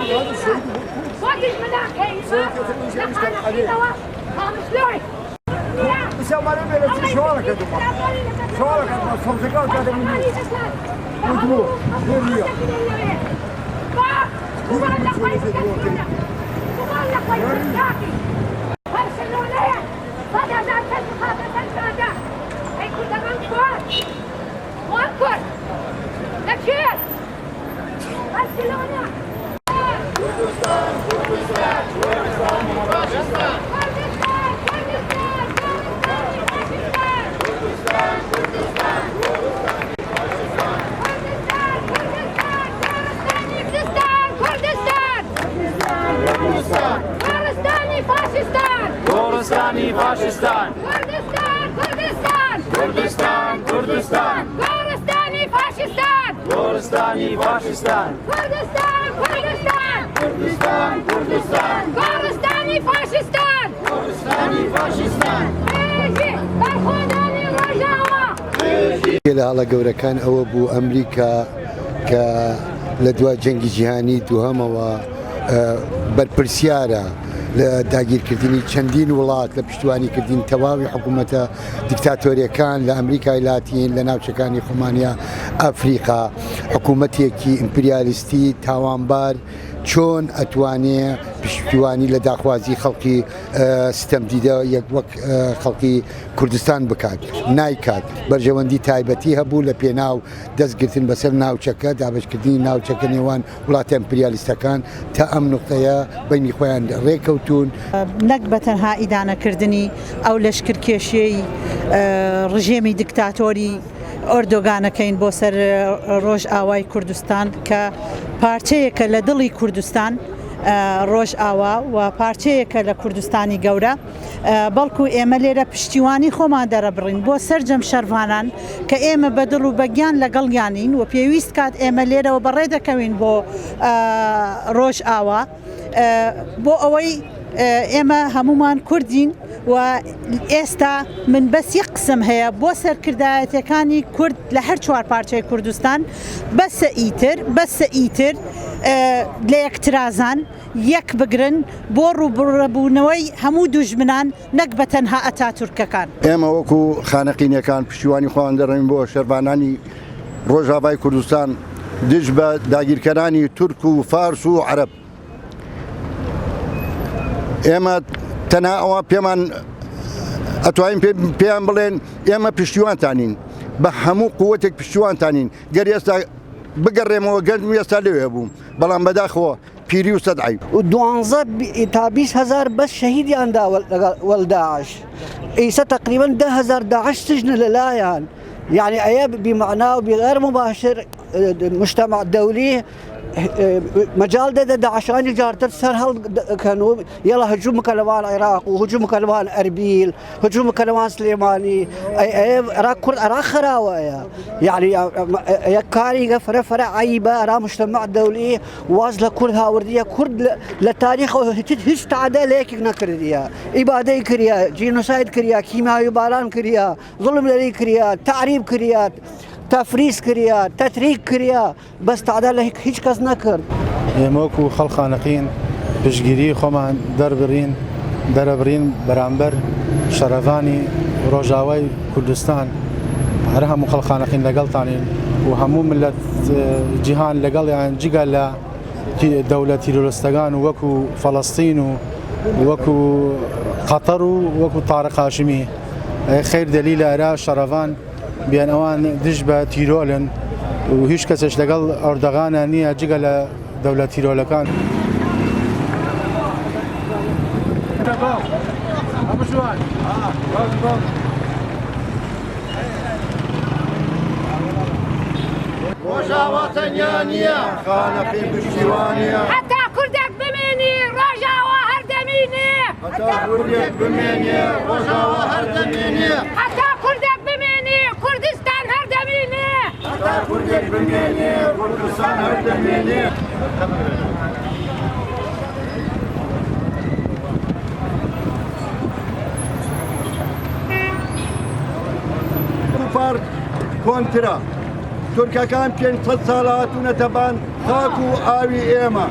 واقف ملاك بس يا مريم انا شوالك يا دكتور شوالك انا صوتك هذا من ودموع ودموع Goristani Faşistan. Kurdistan. Kurdistan, Kurdistan. Goristani Faşistan. Goristani Faşistan. Kurdistan. Kurdistan. Kurdistan, Kurdistan. Goristani Faşistan. Goristani Faşistan. Eji, Barxodani Rojawa. لە هەڵە گەورەکان ئەوە بوو ئەمریکا کە لە دوای جەنگی جیهانی دووهەمەوە بەرپرسیارە لە داگیرکردنی چەندین وڵات لە پشتیوانیکردین تەواوی حکوومەتە دیکتاتۆریەکان لە ئەمریکای لاتین لە ناوچەکانی خۆمانیا ئەفریقا حکوومەتێکی ئیمپریالیستی تاوانبار چۆن ئەتوانێ پشتیوانی لە داخوازی خەڵکی ستەمدیدە یەک وەک خەڵکی کوردستان بکات نایکات بەرژەوەندی تایبەتی هەبوو لە پێناو دەستگرتن بەسەر ناوچەکە دابشکردنی ناوچەکە نێوان وڵاتە ئیمپریالیستەکان تا ئەم نقطەیە بینی خۆیان ڕێکەوتون نەک بە تەنها ئیدانەکردنی ئەو لەشکرکێشیەی ڕژێمی دیکتاتۆری ئۆردۆگانەکەین بۆ سەر ڕۆژ ئاوای کوردستان کە پارچەیەکە لە دڵی کوردستان ڕۆژ ئاوا و پارچەیەکە لە کوردستانی گەورە بەڵکو ئێمە لێرە پشتیوانی خۆمان دەرەبڕین بۆ سەرجەم شەروانان کە ئێمە بەدڵ و بەگیان لەگەڵیانین و پێویست کات ئێمە لێرەوە بەڕێ دەکەوین بۆ ڕۆژ ئاوا بۆ ئەوەی ئێمە هەمومان کوردین و ئێستا من بەس یەک قسم هەیە بۆ سەرکردایەتەکانی کورد لە هەر چوار پارچەی کوردستان بەسە ئیتر لە یەکترازان یەک بگرن بۆ ڕووبڕەبوونەوەی هەموو دوژمنان نەک بە تەنها ئەتاتورکەکان ئێمە وەکو خانەقینەکان پشتیوانی خۆیان دەڕێن بۆ شەروانانی ڕۆژاوای کوردستان دژ بە داگیرکەرانی تورک و فارس و عەرەب ئێمە تەنها ئەوە پێمان ئەتوانین پێیان بڵێن ئێمە پشتیوانتانین بە هەموو قووەتێک پشتیوانتانین گەر ئێستا بگەڕێمەوە گەرم ئێستا لەوێ بووم بەڵام بەداخەوە پیری و سەدعی و 12 تا 20,000 بەس شەهیدیاندا وەلداعش ئیسا تقریبا 10,000 داعش سجن لەلایەن يعني أيام بمعنى بغير مباشر مجتمع دولي مجال ده عشان يجارتر سهل كانوا يلا هجوم كلمان العراق وهجوم كلمان أربيل هجوم كلمان سليماني أراك كرد أراك خراوة يعني يكاري فرع عيبة أرا مجتمع دولي واصلة كردها وردية كرد للتاريخ هيش تعدى ليك نكردية إبادة كريا جينوسايد كريا كيماوي باران كريا ظلم للي كريا تعريب كريا تفريس كريا تتريك كريا بس تعدى لهيك هيش كاس نكر يموكو خلقانقين بشجيري خمان دربرين برامبر شرفاني روجاوي كردستان هرهم خلقانقين لقلطانين وهمو ملت جيهان لقل يعني جيقال دولة تيرولستان وكو فلسطين وكو قطر وكو طارق هاشمي خير دليل أرى شرفان بيان اوان دجبه تيرولن وهيش كسش لقل اردوغان نيه جيغا دولة تيرولكان روجاوا تنيانية خانقي بشتيوانية حتى كردك بميني روجاوا هردميني حتى كردك بميني روجاوا هردميني حتى كردك بميني كردستان هردميني حتى كردك بميني كردستان هردميني فرق كونترا تركا كان 500 ساڵات و نەتەبان خاک و ئاوی ئێمە